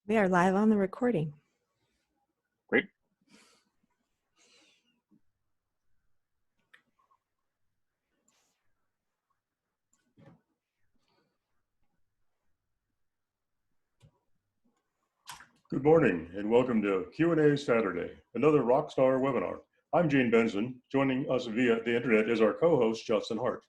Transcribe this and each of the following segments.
We are live on the recording. Great. Good morning and welcome to Q&A Saturday, another Rockstar webinar. I'm Gene Benson. Joining us via the internet is our co-host, Justin Hart.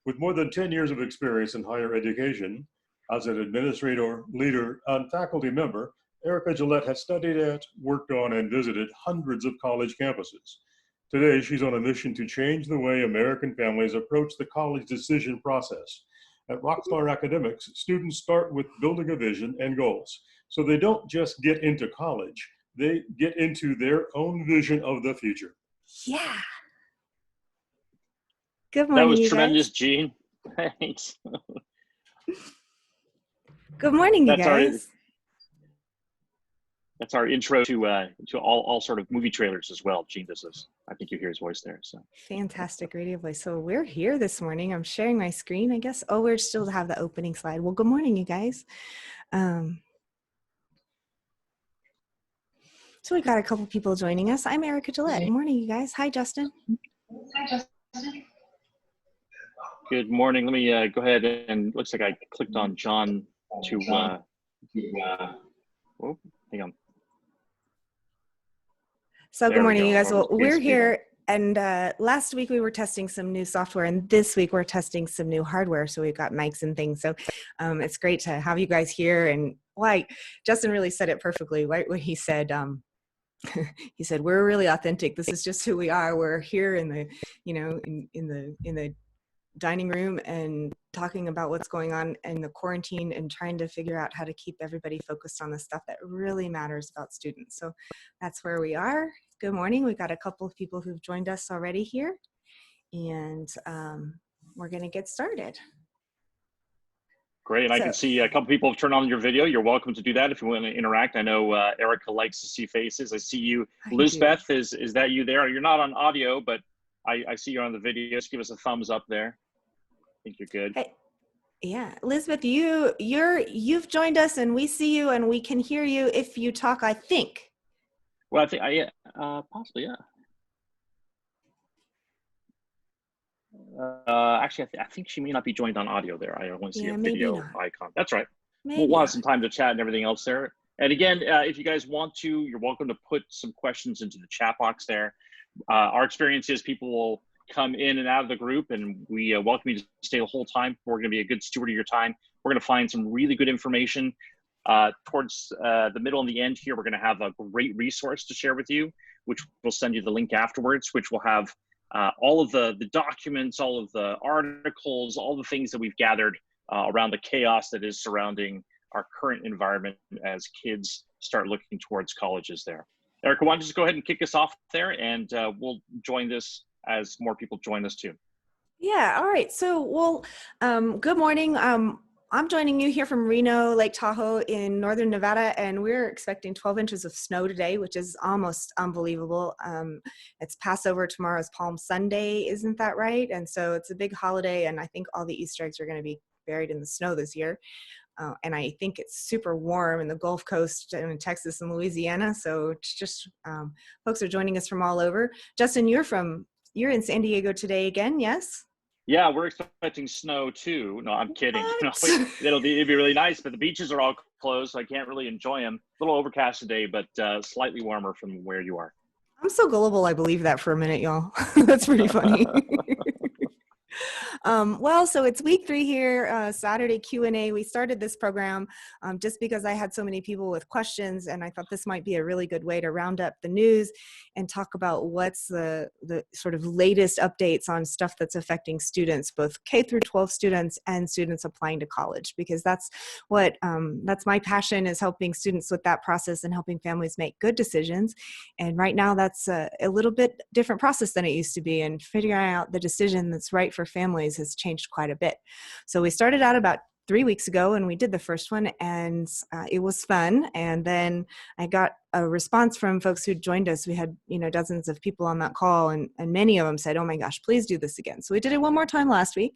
With more than 10 years of experience in higher education, as an administrator, leader, and faculty member, Erica Gillette has studied at, worked on, and visited hundreds of college campuses. Today, she's on a mission to change the way American families approach the college decision process. At Rockstar Academics, students start with building a vision and goals. So they don't just get into college, they get into their own vision of the future. Yeah. Good morning, That was you tremendous, guys. Gene. Thanks. Good morning, you guys. That's our intro to all sort of movie trailers as well. Gene does this. I think you hear his voice there. So Fantastic radio voice. So we're here this morning. I'm sharing my screen, I guess. Oh, we're still have the opening slide. Well, good morning, you guys. So we got a couple people joining us. I'm Erica Gillette. Good morning, you guys. Hi, Justin. Hi, Justin. good morning. Let me go ahead and looks like I clicked on John to. Oh, hang on. So There good we morning, go. you guys. Well, Always we're good to be here, and last week we were testing some new software, and this week we're testing some new hardware. So we've got mics and things. So it's great to have you guys here. And like Justin really said it perfectly, right? What he said. He said, "We're really authentic. This is just who we are. We're here in the, in the dining room and talking about what's going on in the quarantine and trying to figure out how to keep everybody focused on the stuff that really matters about students." So that's where we are. Good morning. We've got a couple of people who've joined us already here, and we're going to get started. Great. And I can see a couple people have turned on your video. You're welcome to do that if you want to interact. I know Erica likes to see faces. I see you. Lisbeth, is that you there? You're not on audio, but I see you on the video. Just give us a thumbs up there. I think you're good. Hey, yeah, Elizabeth, you've joined us, and we see you, and we can hear you if you talk, I think. Well, I think possibly, yeah. Actually, I think she may not be joined on audio there. I only see a video icon. That's right. We'll have some time to chat and everything else there. And again, if you guys want to, you're welcome to put some questions into the chat box there. Our experience is people will come in and out of the group, and we welcome you to stay the whole time. We're going to be a good steward of your time. We're going to find some really good information. Towards the middle and the end here, we're going to have a great resource to share with you, which we'll send you the link afterwards, which will have all of the documents, all of the articles, all the things that we've gathered around the chaos that is surrounding our current environment as kids start looking towards colleges there. Erica, why don't you just go ahead and kick us off there, and we'll join this as more people join us too. Yeah, all right. So, well, good morning. I'm joining you here from Reno, Lake Tahoe in northern Nevada, and we're expecting 12 inches of snow today, which is almost unbelievable. It's Passover, tomorrow's Palm Sunday, isn't that right? And so it's a big holiday, and I think all the Easter eggs are going to be buried in the snow this year. And I think it's super warm in the Gulf Coast and in Texas and Louisiana, so it's just folks are joining us from all over. Justin, you're in San Diego today again, yes? Yeah, we're expecting snow too. No, I'm kidding. It'd be really nice, but the beaches are all closed, so I can't really enjoy them. A little overcast today, but slightly warmer from where you are. I'm so gullible, I believe that for a minute, y'all. That's pretty funny. Well, so it's week 3 here, Saturday Q&A. We started this program just because I had so many people with questions, and I thought this might be a really good way to round up the news and talk about what's the sort of latest updates on stuff that's affecting students, both K through 12 students and students applying to college, because that's what that's my passion, is helping students with that process and helping families make good decisions. And right now that's a little bit different process than it used to be, and figuring out the decision that's right for families has changed quite a bit. So we started out about 3 weeks ago, and we did the first one, and it was fun. And then I got a response from folks who joined us. We had, dozens of people on that call, and many of them said, oh my gosh, please do this again. So we did it one more time last week,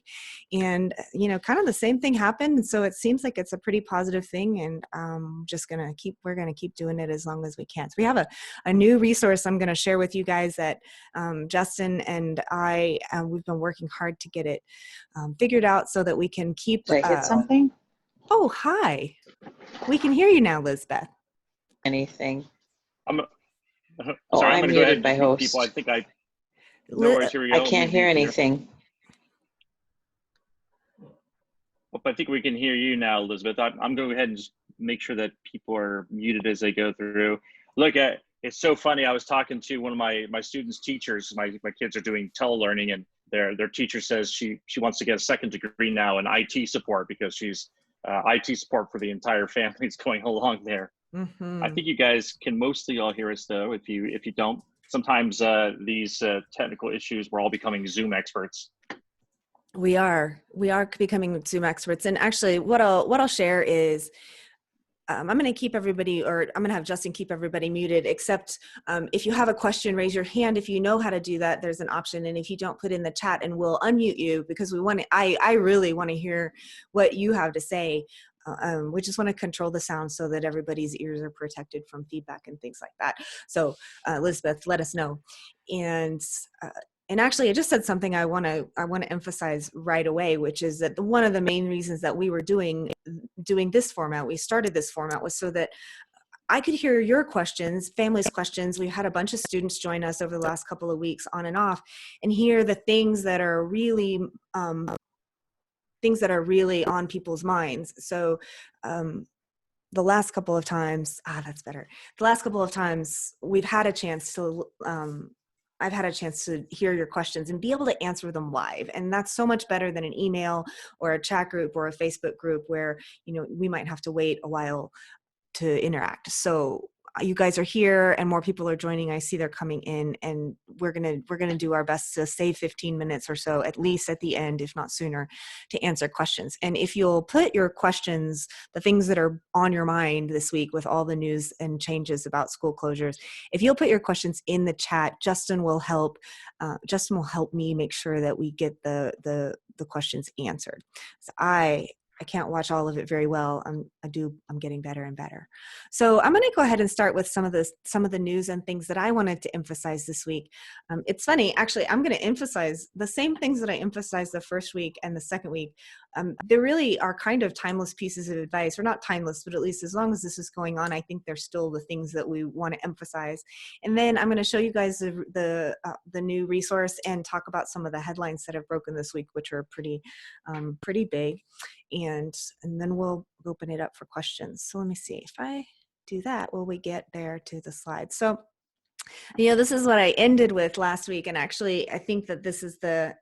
and, kind of the same thing happened. So it seems like it's a pretty positive thing, and we're going to keep doing it as long as we can. So we have a new resource I'm going to share with you guys that Justin and I, we've been working hard to get it figured out so that we can keep. Did I hit something? Oh, hi. We can hear you now, Lisbeth. Anything? I'm Oh, sorry. I'm I'm going to go ahead muted by and mute host. people. I think I. No worries. Here we go. I can't hear anything. Well, I think we can hear you now, Elizabeth. I'm going to go ahead and just make sure that people are muted as they go through. Look, it's so funny. I was talking to one of my students' teachers. My kids are doing telelearning, and their teacher says she wants to get a second degree now in IT support because she's IT support for the entire family is going along there. Mm-hmm. I think you guys can mostly all hear us though. If you don't, sometimes these technical issues, we're all becoming Zoom experts. We are becoming Zoom experts. And actually what I'll share is I'm going to keep everybody, or I'm going to have Justin keep everybody muted, except if you have a question, raise your hand. If you know how to do that, there's an option. And if you don't, put in the chat and we'll unmute you, because I really want to hear what you have to say. We just want to control the sound so that everybody's ears are protected from feedback and things like that. So Elizabeth, let us know. And actually, I just said something I want to emphasize right away, which is that one of the main reasons that we were doing this format, we started this format, was so that I could hear your questions, families' questions. We've had a bunch of students join us over the last couple of weeks on and off, and hear the things that are really on people's minds. So the last couple of times, that's better. The last couple of times we've had a chance to I've had a chance to hear your questions and be able to answer them live. And that's so much better than an email or a chat group or a Facebook group where, we might have to wait a while to interact. So you guys are here and more people are joining. I see they're coming in, and we're going to do our best to save 15 minutes or so, at least at the end, if not sooner, to answer questions. And if you'll put your questions, the things that are on your mind this week with all the news and changes about school closures, if you'll put your questions in the chat, Justin will help me make sure that we get the questions answered. So I can't watch all of it very well. I'm getting better and better. So I'm going to go ahead and start with some of the news and things that I wanted to emphasize this week. It's funny, actually, I'm going to emphasize the same things that I emphasized the first week and the second week. They really are kind of timeless pieces of advice, or not timeless, but at least as long as this is going on, I think they're still the things that we want to emphasize. And then I'm going to show you guys the new resource and talk about some of the headlines that have broken this week, which are pretty big. And then we'll open it up for questions. So let me see if I do that, will we get there to the slides? So, this is what I ended with last week. And actually, I think that this is the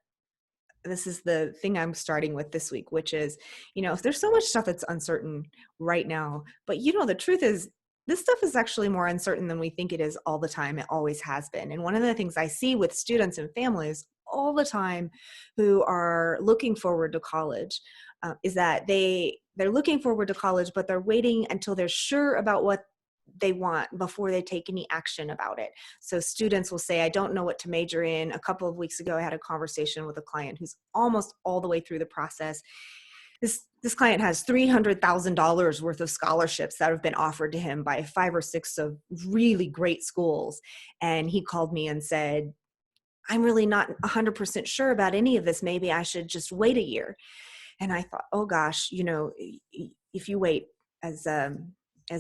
thing I'm starting with this week, which is, if there's so much stuff that's uncertain right now, but the truth is, this stuff is actually more uncertain than we think it is all the time. It always has been. And one of the things I see with students and families all the time who are looking forward to college is that they're looking forward to college, but they're waiting until they're sure about what they want before they take any action about it. So students will say, I don't know what to major in. A couple of weeks ago, I had a conversation with a client who's almost all the way through the process. This client has $300,000 worth of scholarships that have been offered to him by 5 or 6 of really great schools. And he called me and said, I'm really not 100% sure about any of this. Maybe I should just wait a year. And I thought, oh gosh, if you wait, as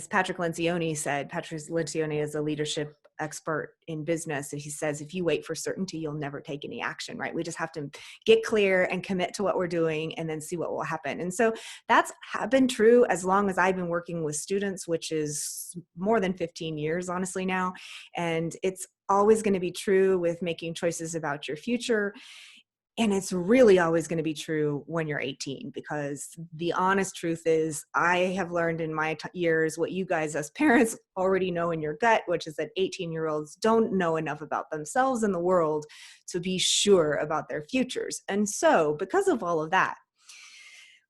Patrick Lencioni said, Patrick Lencioni is a leadership expert in business. And he says, if you wait for certainty, you'll never take any action, right? We just have to get clear and commit to what we're doing and then see what will happen. And so that's been true as long as I've been working with students, which is more than 15 years, honestly now. And it's always going to be true with making choices about your future. And it's really always going to be true when you're 18, because the honest truth is I have learned in my years what you guys as parents already know in your gut, which is that 18-year-olds don't know enough about themselves and the world to be sure about their futures. And so because of all of that,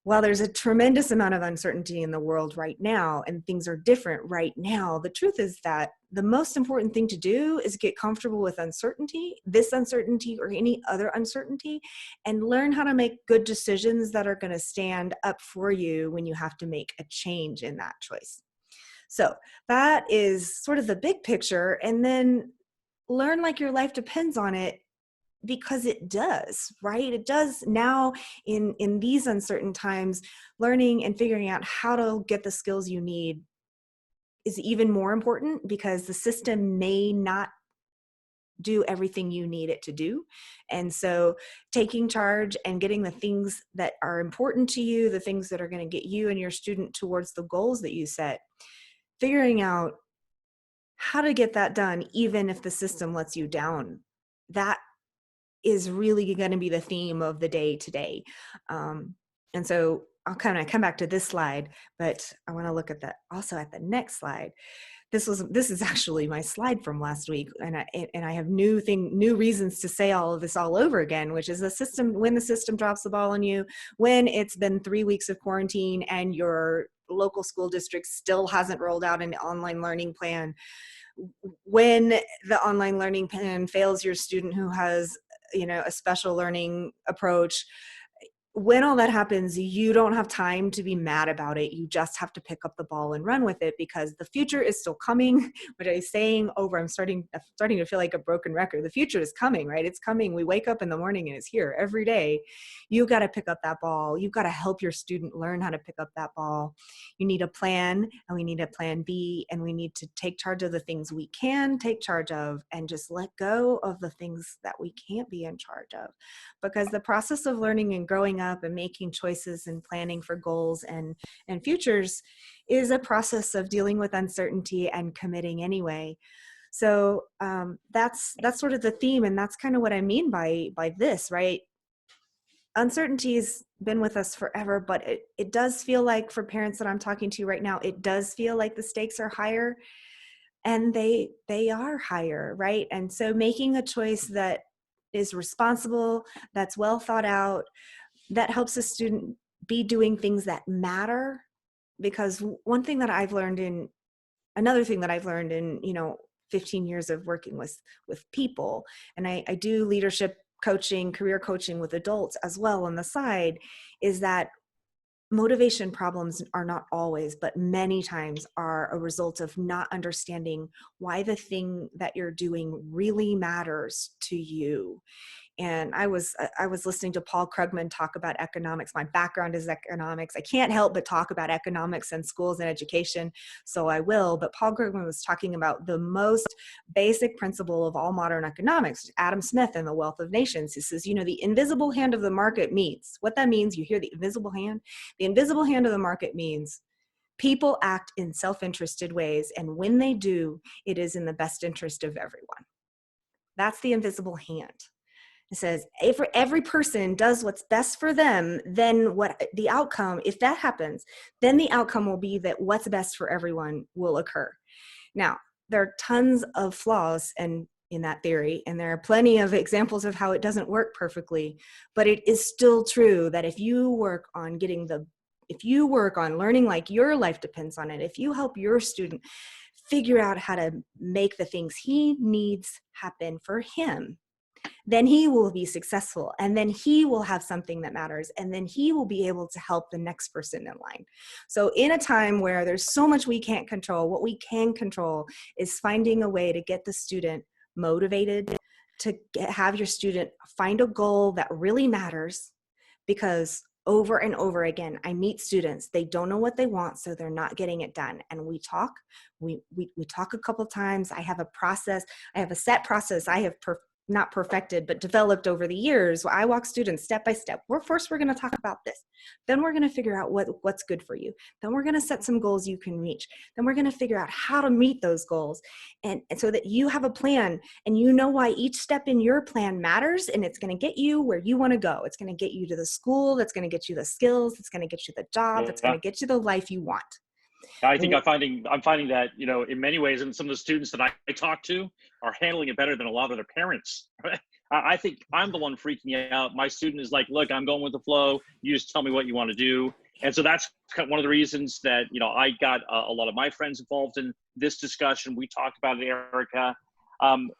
while there's a tremendous amount of uncertainty in the world right now, and things are different right now, the truth is that the most important thing to do is get comfortable with uncertainty, this uncertainty or any other uncertainty, and learn how to make good decisions that are going to stand up for you when you have to make a change in that choice. So that is sort of the big picture, and then learn like your life depends on it, because it does, right? It does now in these uncertain times. Learning and figuring out how to get the skills you need is even more important, because the system may not do everything you need it to do. And so taking charge and getting the things that are important to you, the things that are going to get you and your student towards the goals that you set, figuring out how to get that done, even if the system lets you down, that is really going to be the theme of the day today. And so I'll kind of come back to this slide, but I want to look at that also at the next slide. This is actually my slide from last week, and I have new reasons to say all of this all over again, which is when the system drops the ball on you, when it's been 3 weeks of quarantine and your local school district still hasn't rolled out an online learning plan, when the online learning plan fails your student who has a special learning approach. When all that happens, you don't have time to be mad about it. You just have to pick up the ball and run with it, because the future is still coming. What I'm saying over, I'm starting to feel like a broken record. The future is coming, right? It's coming. We wake up in the morning and it's here every day. You got to pick up that ball. You've got to help your student learn how to pick up that ball. You need a plan, and we need a plan B, and we need to take charge of the things we can take charge of, and just let go of the things that we can't be in charge of. Because the process of learning and growing up and making choices and planning for goals and futures is a process of dealing with uncertainty and committing anyway. So that's sort of the theme, and that's kind of what I mean by this, right? Uncertainty's been with us forever, but it does feel like, for parents that I'm talking to right now, it does feel like the stakes are higher, and they are higher, right? And so making a choice that is responsible, that's well thought out, that helps a student be doing things that matter. Because another thing that I've learned in 15 years of working with people, and I do leadership coaching, career coaching with adults as well on the side, is that motivation problems are not always, but many times are a result of not understanding why the thing that you're doing really matters to you. And I was listening to Paul Krugman talk about economics. My background is economics. I can't help but talk about economics and schools and education, so I will. But Paul Krugman was talking about the most basic principle of all modern economics, Adam Smith and The Wealth of Nations. He says, the invisible hand of the market means, what that means, you hear the invisible hand? The invisible hand of the market means people act in self-interested ways, and when they do, it is in the best interest of everyone. That's the invisible hand. It says, if every person does what's best for them, then the outcome, if that happens, then the outcome will be that what's best for everyone will occur. Now, there are tons of flaws in that theory, and there are plenty of examples of how it doesn't work perfectly, but it is still true that if you work on learning like your life depends on it, if you help your student figure out how to make the things he needs happen for him, then he will be successful, and then he will have something that matters, and then he will be able to help the next person in line. So in a time where there's so much we can't control, what we can control is finding a way to get the student motivated, to have your student find a goal that really matters. Because over and over again, I meet students, they don't know what they want, so they're not getting it done. And we talk a couple times. I have a process, I have a set process I have not perfected, but developed over the years. I walk students step by step. First, we're going to talk about this. Then we're going to figure out what's good for you. Then we're going to set some goals you can reach. Then we're going to figure out how to meet those goals. And so that you have a plan, and you know why each step in your plan matters, and it's going to get you where you want to go. It's going to get you to the school. That's going to get you the skills. It's going to get you the job. That's going to get you the life you want. I think I'm finding that, in many ways, and some of the students that I talk to are handling it better than a lot of their parents. I think I'm the one freaking out. My student is like, look, I'm going with the flow. You just tell me what you want to do. And so that's one of the reasons that, I got a lot of my friends involved in this discussion. We talked about it, Erica.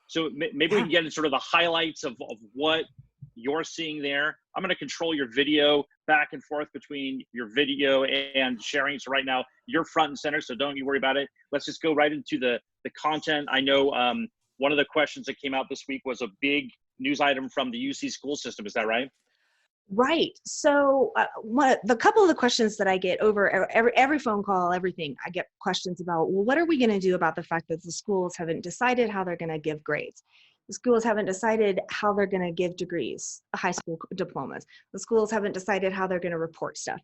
So maybe we can get into sort of the highlights of what you're seeing there. I'm going to control your video back and forth between your video and sharing. So right now you're front and center, so don't you worry about it. Let's just go right into the content. I know one of the questions that came out this week was a big news item from the UC school system. Is that right? Right. So the couple of the questions that I get over every phone call, everything, I get questions about, well, what are we going to do about the fact that the schools haven't decided how they're going to give grades? The schools haven't decided how they're going to give degrees, high school diplomas. The schools haven't decided how they're going to report stuff.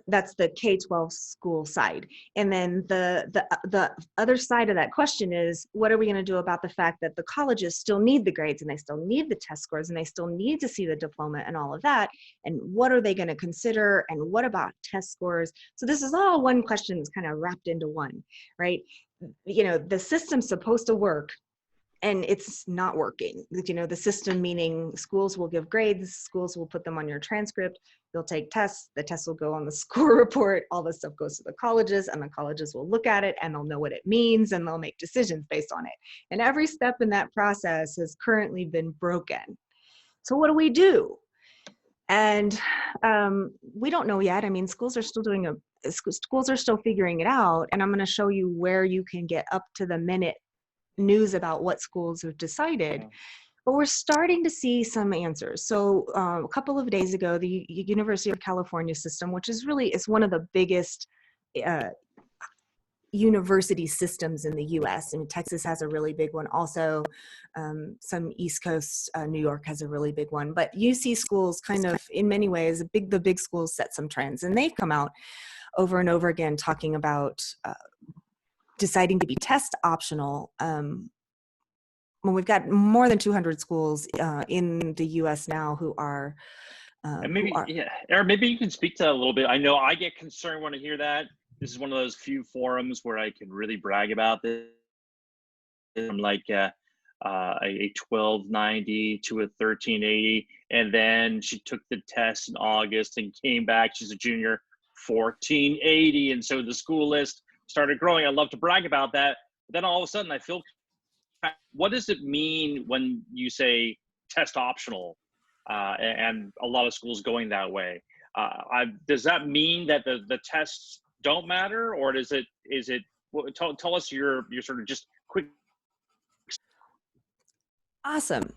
That's the K-12 school side. And then the other side of that question is, what are we going to do about the fact that the colleges still need the grades and they still need the test scores and they still need to see the diploma and all of that? And what are they going to consider? And what about test scores? So this is all one question that's kind of wrapped into one, right? The system's supposed to work, and it's not working. The system meaning schools will give grades, schools will put them on your transcript, you'll take tests, the tests will go on the school report, all this stuff goes to the colleges, and the colleges will look at it and they'll know what it means and they'll make decisions based on it. And every step in that process has currently been broken. So what do we do? And we don't know yet. I mean, schools are still figuring it out. And I'm going to show you where you can get up to the minute news about what schools have decided, but we're starting to see some answers. So a couple of days ago, the University of California system, which is one of the biggest university systems in the US, and Texas has a really big one also. Some East Coast, New York has a really big one, but UC schools kind of, in many ways, the big schools set some trends, and they've come out over and over again talking about deciding to be test optional. When we've got more than 200 schools in the U.S. now who are. And maybe, Aaron, maybe you can speak to that a little bit. I know I get concerned when I hear that. This is one of those few forums where I can really brag about this. I'm like a 1290 to a 1380, and then she took the test in August and came back. She's a junior, 1480, and so the school list started growing. I love to brag about that. But then all of a sudden I feel, what does it mean when you say test optional and a lot of schools going that way? Does that mean that the tests don't matter, or is it, tell us your sort of just quick. Awesome.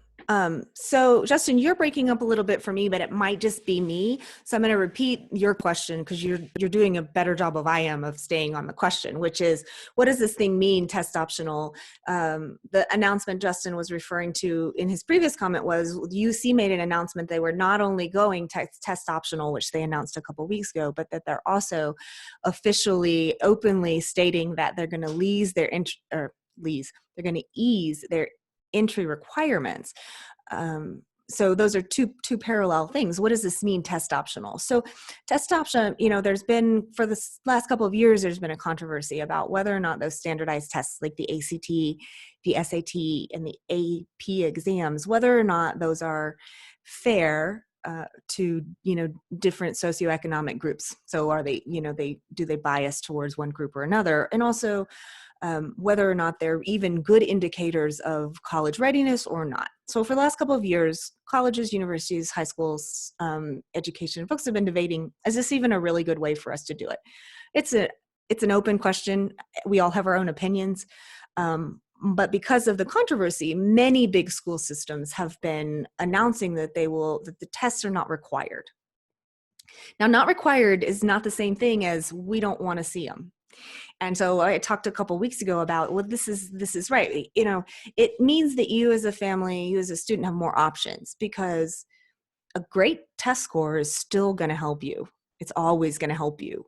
So Justin, you're breaking up a little bit for me, but it might just be me. So I'm going to repeat your question because you're doing a better job of I am of staying on the question, which is, what does this thing mean, test optional? The announcement Justin was referring to in his previous comment was UC made an announcement they were not only going test optional, which they announced a couple weeks ago, but that they're also officially, openly stating that they're going to ease their entry requirements. So those are two parallel things. What does this mean, test optional? So test option, there's been, for the last couple of years, there's been a controversy about whether or not those standardized tests like the ACT, the SAT, and the AP exams, whether or not those are fair to, different socioeconomic groups. So are they, do they bias towards one group or another? And also, whether or not they're even good indicators of college readiness or not. So for the last couple of years, colleges, universities, high schools, education folks have been debating, is this even a really good way for us to do it? It's an open question. We all have our own opinions. But because of the controversy, many big school systems have been announcing that that the tests are not required. Now, not required is not the same thing as we don't want to see them. And so I talked a couple of weeks ago about, well, this is right. It means that you as a family, you as a student have more options, because a great test score is still going to help you. It's always going to help you.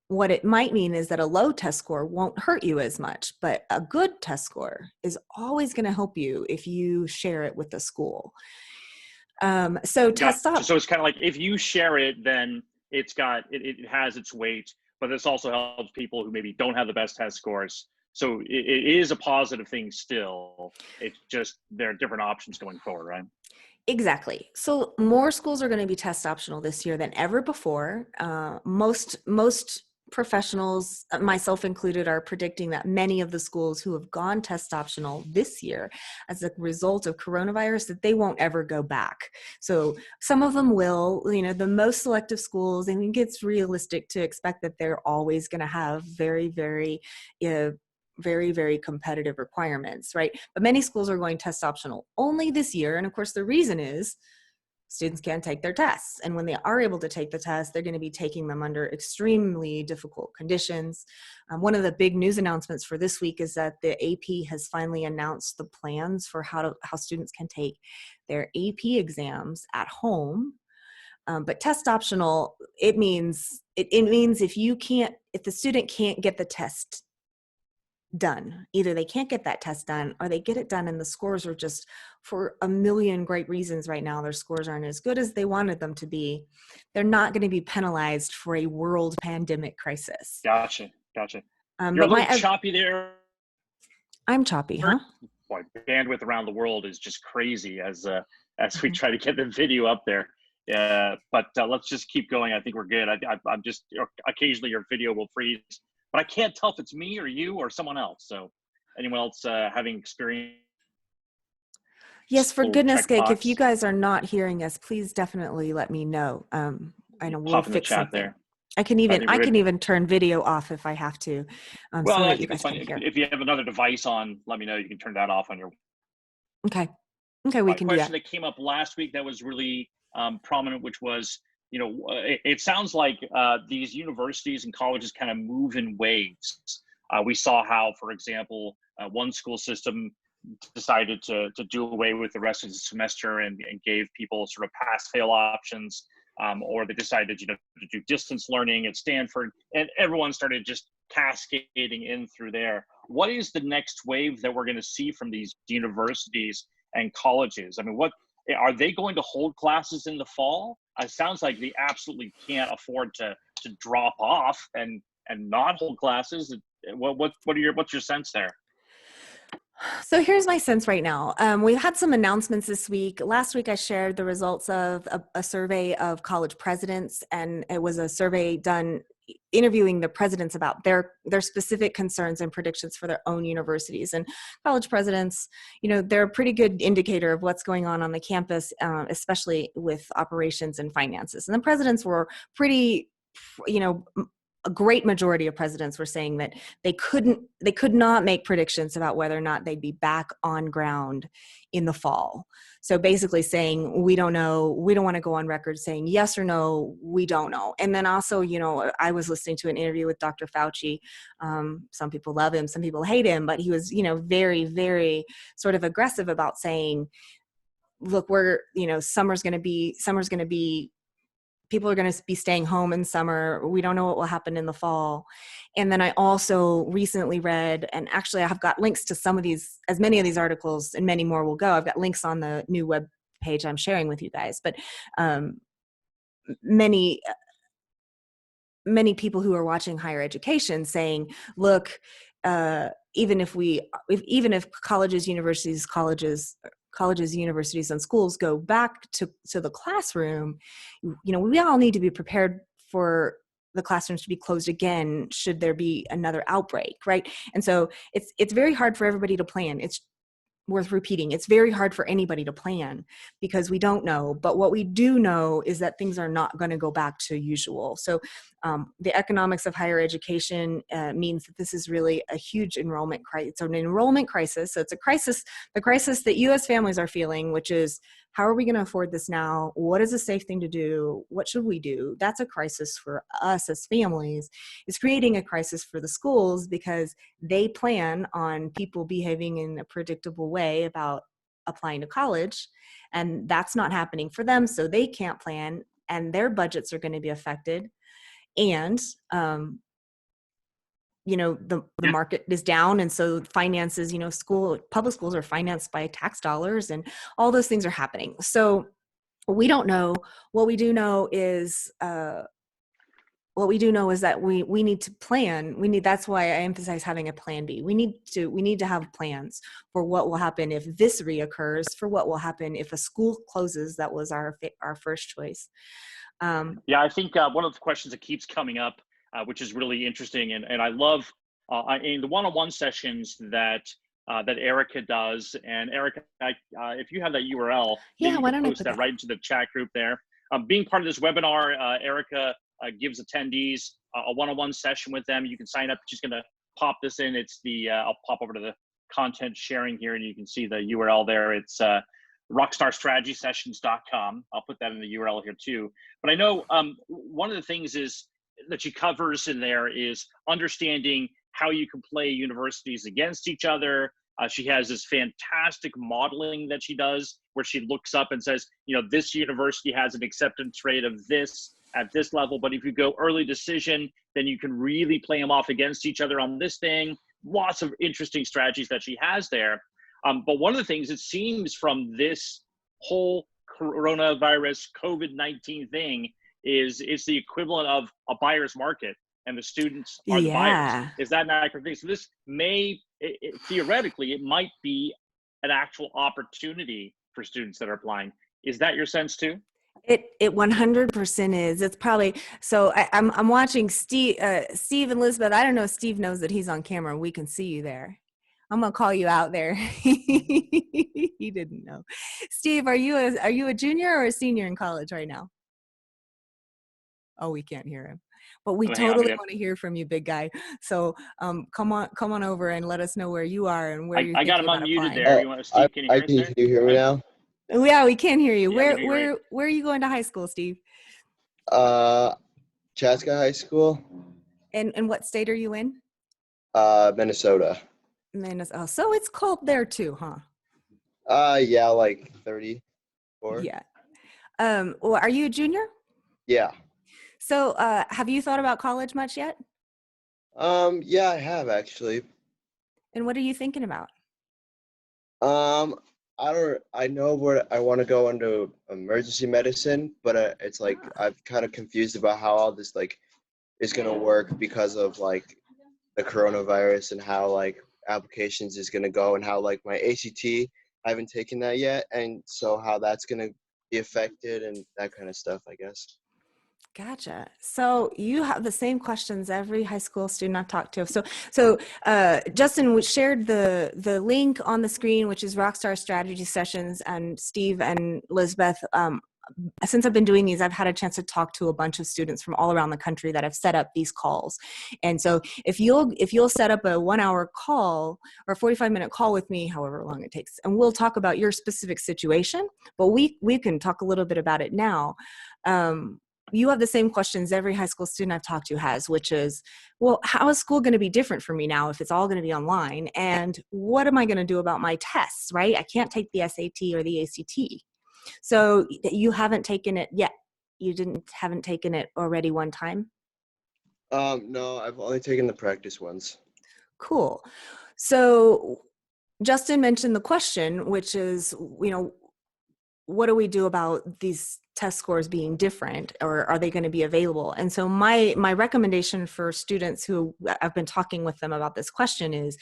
What it might mean is that a low test score won't hurt you as much, but a good test score is always going to help you if you share it with the school. So it's kind of like, if you share it, then it has its weight. But this also helps people who maybe don't have the best test scores So it is a positive thing still. It's just there are different options going forward, right? Exactly. So more schools are going to be test optional this year than ever before. Most professionals, myself included, are predicting that many of the schools who have gone test optional this year as a result of coronavirus, that they won't ever go back. So some of them will, the most selective schools, I think it's realistic to expect that they're always going to have very, very competitive requirements, right? But many schools are going test optional only this year. And of course, the reason is students can't take their tests. And when they are able to take the test, they're going to be taking them under extremely difficult conditions. One of the big news announcements for this week is that the AP has finally announced the plans for how students can take their AP exams at home. But test optional, it means if the student can't get the test done, either they can't get that test done or they get it done and the scores are just, for a million great reasons right now, their scores aren't as good as they wanted them to be, they're not going to be penalized for a world pandemic crisis. Gotcha. You're a but little choppy there. I'm choppy, huh? Boy, bandwidth around the world is just crazy as we try to get the video up there. But let's just keep going. I think we're good. I'm just, occasionally your video will freeze, but I can't tell if it's me or you or someone else. So anyone else having experience? Yes, for goodness sake, if you guys are not hearing us, please definitely let me know. I know we'll fix something. There. I can even turn video off if I have to. Well, so I think it's fine. If you have another device on, let me know. You can turn that off on your. Okay, we can do that. Question that came up last week that was really prominent, which was, it sounds like these universities and colleges kind of move in waves. We saw how, for example, one school system decided to do away with the rest of the semester and gave people sort of pass-fail options, or they decided, to do distance learning at Stanford, and everyone started just cascading in through there. What is the next wave that we're going to see from these universities and colleges? I mean, what are they going to hold classes in the fall? It sounds like they absolutely can't afford to drop off and not hold classes. What's your sense there? So here's my sense right now. We've had some announcements this week. Last week, I shared the results of a survey of college presidents, and it was a survey done interviewing the presidents about their specific concerns and predictions for their own universities. And college presidents, they're a pretty good indicator of what's going on the campus, especially with operations and finances. And the presidents were pretty, a great majority of presidents were saying that they could not make predictions about whether or not they'd be back on ground in the fall. So basically saying, we don't know, we don't want to go on record saying yes or no, we don't know. And then also, I was listening to an interview with Dr. Falchi. Some people love him, some people hate him, but he was, very, very sort of aggressive about saying, look, summer's going to be, people are going to be staying home in summer. We don't know what will happen in the fall. And then I also recently read, and actually I've got links to some of these, as many of these articles and many more will go. I've got links on the new web page I'm sharing with you guys. But many people who are watching higher education saying, look, even if colleges, universities, and schools go back to the classroom, we all need to be prepared for the classrooms to be closed again should there be another outbreak, right? And so it's very hard for everybody to plan. It's worth repeating. It's very hard for anybody to plan because we don't know. But what we do know is that things are not going to go back to usual. So the economics of higher education means that this is really a huge enrollment crisis. It's an enrollment crisis. So it's a crisis, the crisis that U.S. families are feeling, which is, how are we going to afford this now? What is a safe thing to do? What should we do? That's a crisis for us as families. It's creating a crisis for the schools because they plan on people behaving in a predictable way about applying to college, and that's not happening for them, so they can't plan, and their budgets are going to be affected. And the market is down, and so finances, public schools are financed by tax dollars, and all those things are happening. So we don't know. What we do know is what we do know is that we need to plan. That's why I emphasize having a plan B. We need to have plans for what will happen if this reoccurs, for what will happen if a school closes. That was our first choice. Yeah, I think one of the questions that keeps coming up, which is really interesting, and I love in the one-on-one sessions that Erica does. And Erica, if you have that URL, maybe you can post that right into the chat group there. Being part of this webinar, Erica gives attendees a one-on-one session with them. You can sign up. She's going to pop this in. It's I'll pop over to the content sharing here, and you can see the URL there. It's rockstarstrategysessions.com. I'll put that in the URL here too. But I know one of the things is that she covers in there is understanding how you can play universities against each other. She has this fantastic modeling that she does where she looks up and says, you know, this university has an acceptance rate of this at this level, but if you go early decision, then you can really play them off against each other on this thing. Lots of interesting strategies that she has there. But one of the things it seems from this whole coronavirus COVID-19 thing is it's the equivalent of a buyer's market, and the students are the buyers. Is that an accurate thing? So this may, theoretically, it might be an actual opportunity for students that are applying. Is that your sense too? It 100% is. It's probably, so I'm watching Steve and Elizabeth. I don't know if Steve knows that he's on camera. We can see you there. I'm gonna call you out there. He didn't know. Steve, are you a junior or a senior in college right now? Oh, we can't hear him, but we totally want to hear from you, big guy. So come on over and let us know where you are and where you're thinking about applying. I got him unmuted there. You want Steve? Can you hear us there? Can you hear me now? Yeah, we can hear you. Yeah, Where are you going to high school, Steve? Chaska High School. And what state are you in? Minnesota. Minnesota. Oh, so it's cold there too, huh? Yeah, like 34. Yeah. Well, are you a junior? Yeah. So, have you thought about college much yet? Yeah, I have actually. And what are you thinking about? I know where I want to go into emergency medicine, but it's like I'm kind of confused about how all this like is gonna work because of like the coronavirus and how like applications is gonna go and how like my ACT I haven't taken that yet, and so how that's gonna be affected and that kind of stuff, I guess. Gotcha. So you have the same questions every high school student I've talked to. So Justin shared the link on the screen, which is Rockstar Strategy Sessions, and Steve and Elizabeth. Since I've been doing these, I've had a chance to talk to a bunch of students from all around the country that have set up these calls. And so if you'll set up a 1-hour call or a 45-minute call with me, however long it takes, and we'll talk about your specific situation, but we can talk a little bit about it now. You have the same questions every high school student I've talked to has, which is, well, how is school going to be different for me now if it's all going to be online? And what am I going to do about my tests, right? I can't take the SAT or the ACT. So you haven't taken it yet. You haven't taken it already one time? No, I've only taken the practice ones. Cool. So Justin mentioned the question, which is, you know, what do we do about these test scores being different, or are they going to be available? And so my recommendation for students who I've been talking with them about this question is,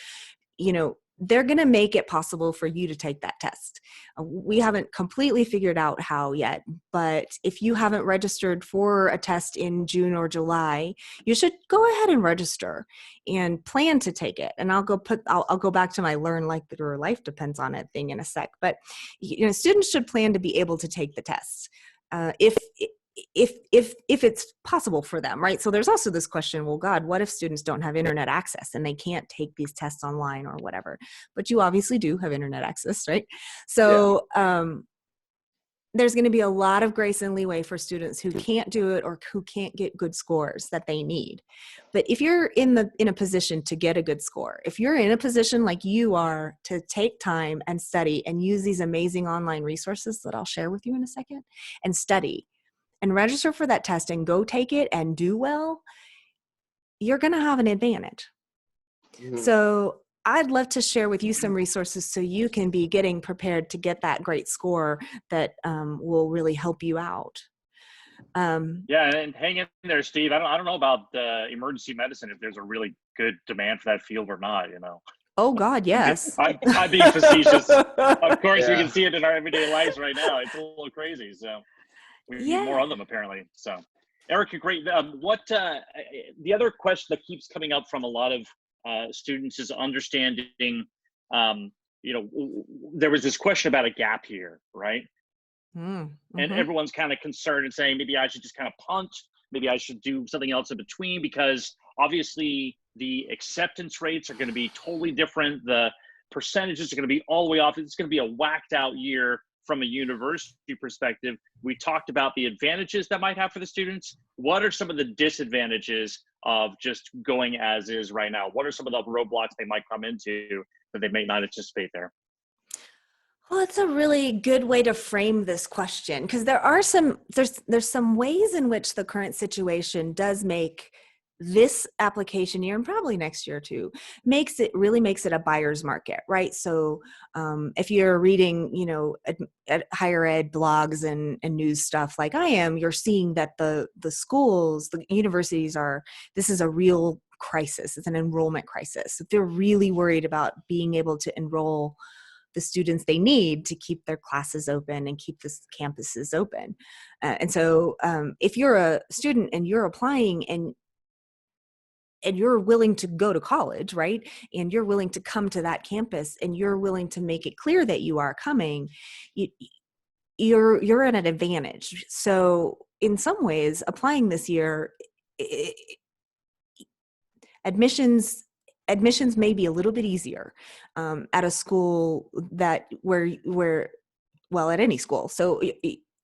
you know, they're going to make it possible for you to take that test. We haven't completely figured out how yet, but if you haven't registered for a test in June or July, you should go ahead and register and plan to take it. And I'll go back to my learn like your life depends on it thing in a sec. But you know, students should plan to be able to take the test if it's possible for them, right? So there's also this question, well, God, what if students don't have internet access and they can't take these tests online or whatever? But you obviously do have internet access, right? So there's going to be a lot of grace and leeway for students who can't do it or who can't get good scores that they need. But if you're in a position to get a good score, if you're in a position like you are to take time and study and use these amazing online resources that I'll share with you in a second and study, and register for that test and go take it and do well, you're going to have an advantage. Mm-hmm. So I'd love to share with you some resources so you can be getting prepared to get that great score that will really help you out. Yeah, and hang in there, Steve. I don't know about emergency medicine, if there's a really good demand for that field or not, you know. Oh God, yes. I'm being facetious. Of course, we Yeah. can see it in our everyday lives right now. It's a little crazy. So we need more of them, apparently. So, Erica, great. The other question that keeps coming up from a lot of students is understanding, you know, there was this question about a gap year, right? Mm-hmm. And everyone's kind of concerned and saying, maybe I should just kind of punt. Maybe I should do something else in between, because obviously the acceptance rates are going to be totally different. The percentages are going to be all the way off. It's going to be a whacked out year from a university perspective. We talked about the advantages that might have for the students. What are some of the disadvantages of just going as is right now? What are some of the roadblocks they might come into that they may not anticipate there? Well, it's a really good way to frame this question, because there's some ways in which the current situation does make this application year, and probably next year too, makes it a buyer's market, right? So if you're reading, you know, at higher ed blogs and news stuff like I am, you're seeing that the schools, the universities this is a real crisis. It's an enrollment crisis. They're really worried about being able to enroll the students they need to keep their classes open and keep the campuses open. And so if you're a student and you're applying and you're willing to go to college, right? And you're willing to come to that campus and you're willing to make it clear that you are coming, you're at an advantage. So in some ways, applying this year, admissions may be a little bit easier at a school at any school. So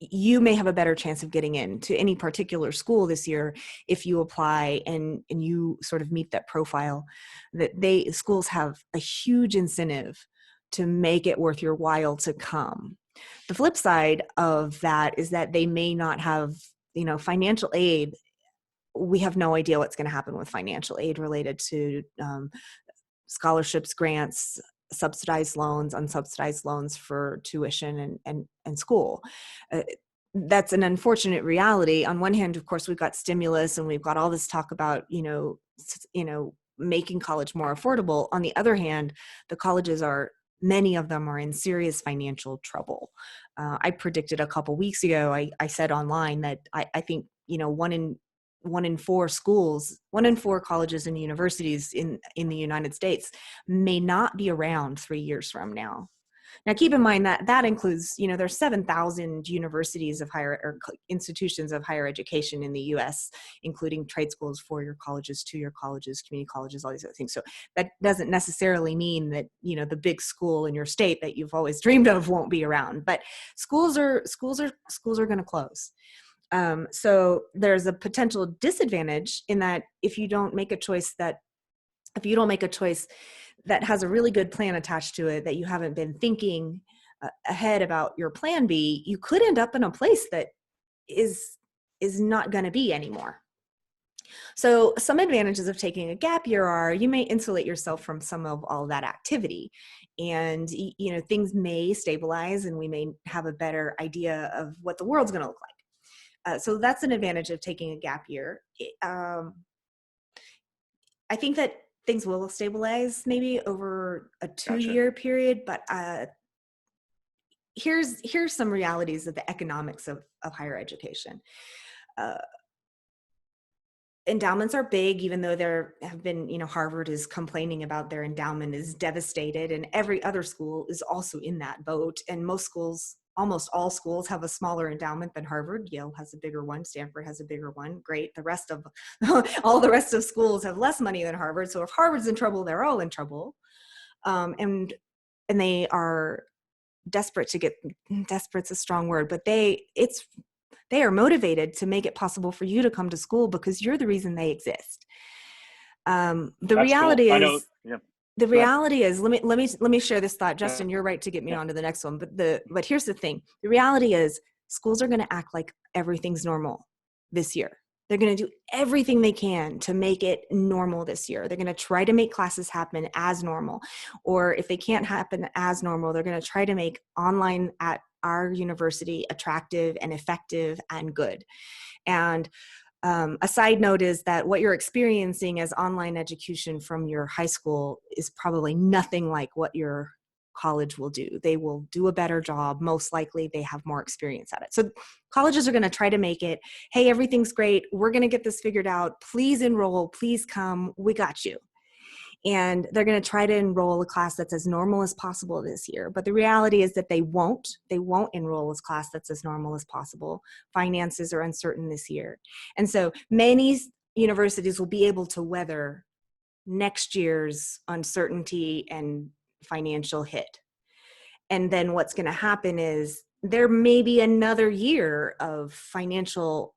you may have a better chance of getting into any particular school this year if you apply and you sort of meet that profile. That schools have a huge incentive to make it worth your while to come. The flip side of that is that they may not have, you know, financial aid. We have no idea what's going to happen with financial aid related to scholarships, grants, subsidized loans, unsubsidized loans for tuition and school. That's an unfortunate reality. On one hand, of course, we've got stimulus and we've got all this talk about, you know, making college more affordable. On the other hand, the colleges many of them are in serious financial trouble. I predicted a couple weeks ago, I said online that I think, you know, one in four colleges and universities in the United States may not be around 3 years from now. Now, keep in mind that includes, you know, there's 7,000 universities or institutions of higher education in the U.S., including trade schools, four-year colleges, two-year colleges, community colleges, all these other things. So that doesn't necessarily mean that, you know, the big school in your state that you've always dreamed of won't be around. But schools are going to close. So there's a potential disadvantage in that if you don't make a choice that has a really good plan attached to it, that you haven't been thinking ahead about your plan B, you could end up in a place that is not going to be anymore. So some advantages of taking a gap year are you may insulate yourself from some of all that activity, and, you know, things may stabilize and we may have a better idea of what the world's going to look like. So that's an advantage of taking a gap year. I think that things will stabilize maybe over a 2-year period, but here's some realities of the economics of higher education. Endowments are big, even though there have been, you know, Harvard is complaining about their endowment is devastated, and every other school is also in that boat. And almost all schools have a smaller endowment than Harvard. Yale has a bigger one. Stanford has a bigger one. Great. The rest of all the rest of schools have less money than Harvard. So if Harvard's in trouble, they're all in trouble. And they are desperate's a strong word, but they are motivated to make it possible for you to come to school because you're the reason they exist. The reality is, let me share this thought. Justin, you're right to get me on to the next one. But here's the thing. The reality is schools are going to act like everything's normal this year. They're going to do everything they can to make it normal this year. They're going to try to make classes happen as normal. Or if they can't happen as normal, they're going to try to make online our university attractive and effective and good. And a side note is that what you're experiencing as online education from your high school is probably nothing like what your college will do. They will do a better job. Most likely they have more experience at it. So colleges are going to try to make it, hey, everything's great. We're going to get this figured out. Please enroll. Please come. We got you. And they're going to try to enroll a class that's as normal as possible this year. But the reality is that they won't enroll a class that's as normal as possible. Finances are uncertain this year. And so many universities will be able to weather next year's uncertainty and financial hit. And then what's going to happen is there may be another year of financial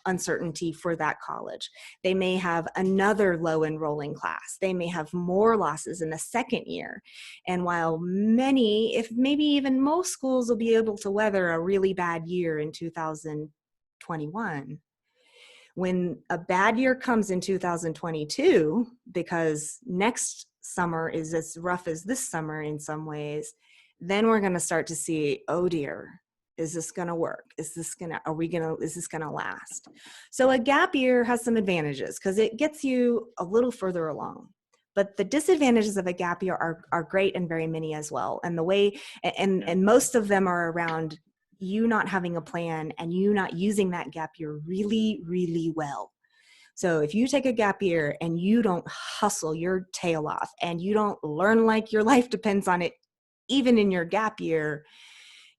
uncertainty for that college. They may have another low enrolling class. They may have more losses in the second year. And while many, if maybe even most schools will be able to weather a really bad year in 2021, when a bad year comes in 2022, because next summer is as rough as this summer in some ways, then we're going to start to see, oh dear, is this going to work? Is this going to last? So a gap year has some advantages because it gets you a little further along. But the disadvantages of a gap year are great and very many as well. And the way, and most of them are around you not having a plan and you not using that gap year really, really well. So if you take a gap year and you don't hustle your tail off and you don't learn like your life depends on it, even in your gap year,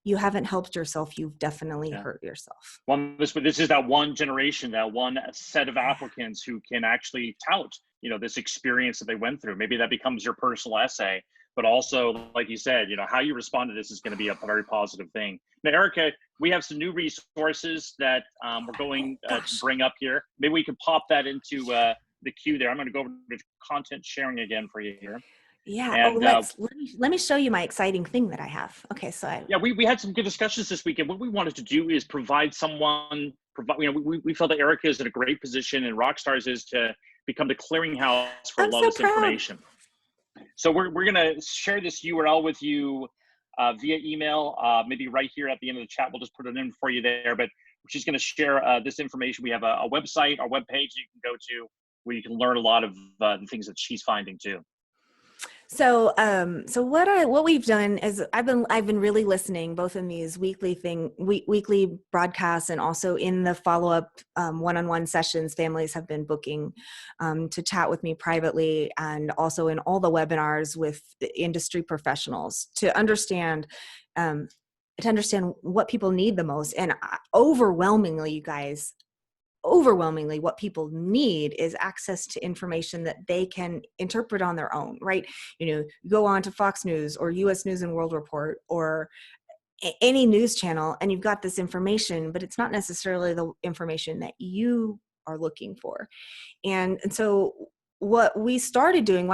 you haven't helped yourself. You've definitely hurt yourself. This is that one generation, that one set of applicants who can actually tout, this experience that they went through. Maybe that becomes your personal essay, but also, like you said, how you respond to this is going to be a very positive thing. Now, Erica, we have some new resources that we're going to bring up here. Maybe we can pop that into the queue there. I'm going to go over to content sharing again for you here. Yeah. And, let me show you my exciting thing that I have. Okay. So we had some good discussions this weekend. What we wanted to do is provide we felt that Erica is in a great position and Rockstar's is to become the clearinghouse for a lot of this information. So we're going to share this URL with you via email, maybe right here at the end of the chat. We'll just put it in for you there, but she's going to share this information. We have a website, our webpage you can go to where you can learn a lot of the things that she's finding too. So what we've done is I've been really listening both in these weekly broadcasts and also in the follow-up one-on-one sessions families have been booking to chat with me privately, and also in all the webinars with industry professionals to understand what people need the most. And overwhelmingly, you guys, what people need is access to information that they can interpret on their own, right? Go on to Fox News or US News and World Report or any news channel, and you've got this information, but it's not necessarily the information that you are looking for. And so what I started doing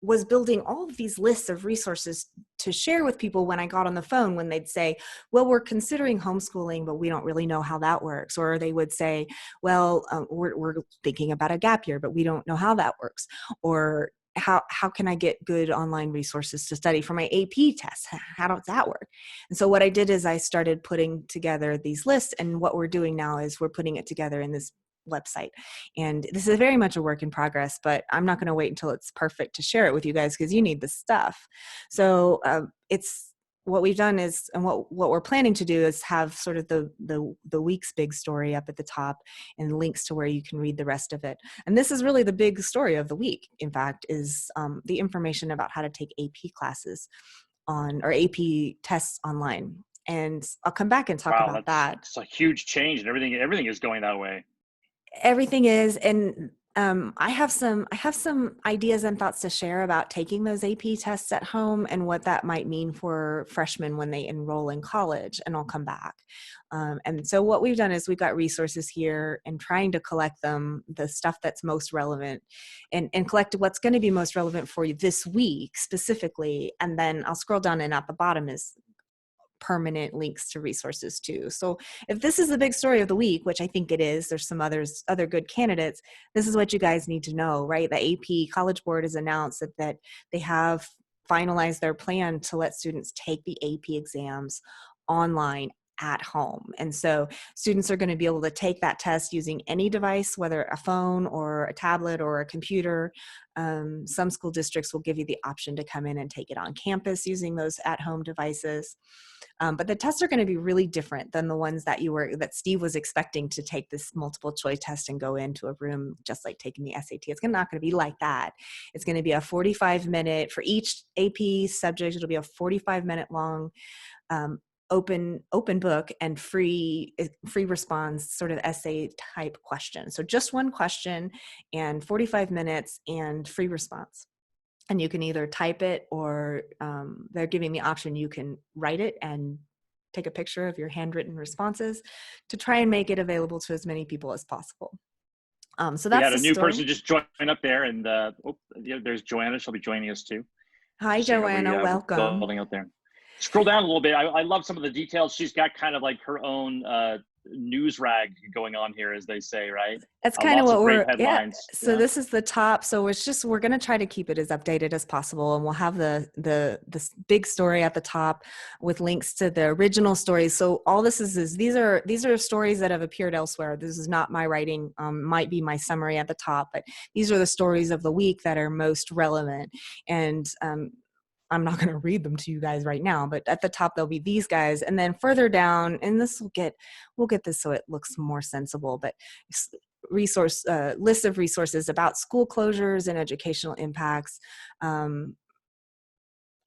was building all of these lists of resources to share with people when I got on the phone, when they'd say, well, we're considering homeschooling, but we don't really know how that works. Or they would say, well, we're thinking about a gap year, but we don't know how that works. Or how can I get good online resources to study for my AP test? How does that work? And so what I did is I started putting together these lists, and what we're doing now is we're putting it together in this website. And this is very much a work in progress, but I'm not going to wait until it's perfect to share it with you guys because you need the stuff. So it's what we've done is, and what we're planning to do is have sort of the week's big story up at the top and links to where you can read the rest of it. And this is really the big story of the week, in fact, is the information about how to take AP classes or AP tests online. And I'll come back and talk about that. It's a huge change, and everything is going that way. Everything is, and I have some ideas and thoughts to share about taking those AP tests at home and what that might mean for freshmen when they enroll in college, and I'll come back. And so what we've done is we've got resources here and trying to collect them, the stuff that's most relevant, and collect what's going to be most relevant for you this week specifically. And then I'll scroll down, and at the bottom is permanent links to resources too. So if this is the big story of the week, which I think it is, there's some other good candidates, this is what you guys need to know, right? The AP College Board has announced that they have finalized their plan to let students take the AP exams online at home. And so students are going to be able to take that test using any device, whether a phone or a tablet or a computer. Some school districts will give you the option to come in and take it on campus using those at-home devices. But the tests are going to be really different than the ones that Steve was expecting to take this multiple choice test and go into a room just like taking the SAT. It's not going to be like that. It's going to be a 45-minute for each AP subject. It'll be a 45-minute long open book and free response sort of essay type question. So just one question and 45 minutes and free response. And you can either type it or they're giving the option you can write it and take a picture of your handwritten responses to try and make it available to as many people as possible. So that's we had a new story. person just join up there, and there's Johanna. She'll be joining us too. Hi, Johanna. Welcome. Building out there. Scroll down a little bit. I love some of the details. She's got kind of like her own news rag going on here, as they say, right? That's kind of what we're, headlines. So this is the top. So we're going to try to keep it as updated as possible. And we'll have the big story at the top with links to the original stories. So all this is these are stories that have appeared elsewhere. This is not my writing, might be my summary at the top, but these are the stories of the week that are most relevant. And, I'm not going to read them to you guys right now, but at the top, there'll be these guys. And then further down, and we'll get this so it looks more sensible, but list of resources about school closures and educational impacts,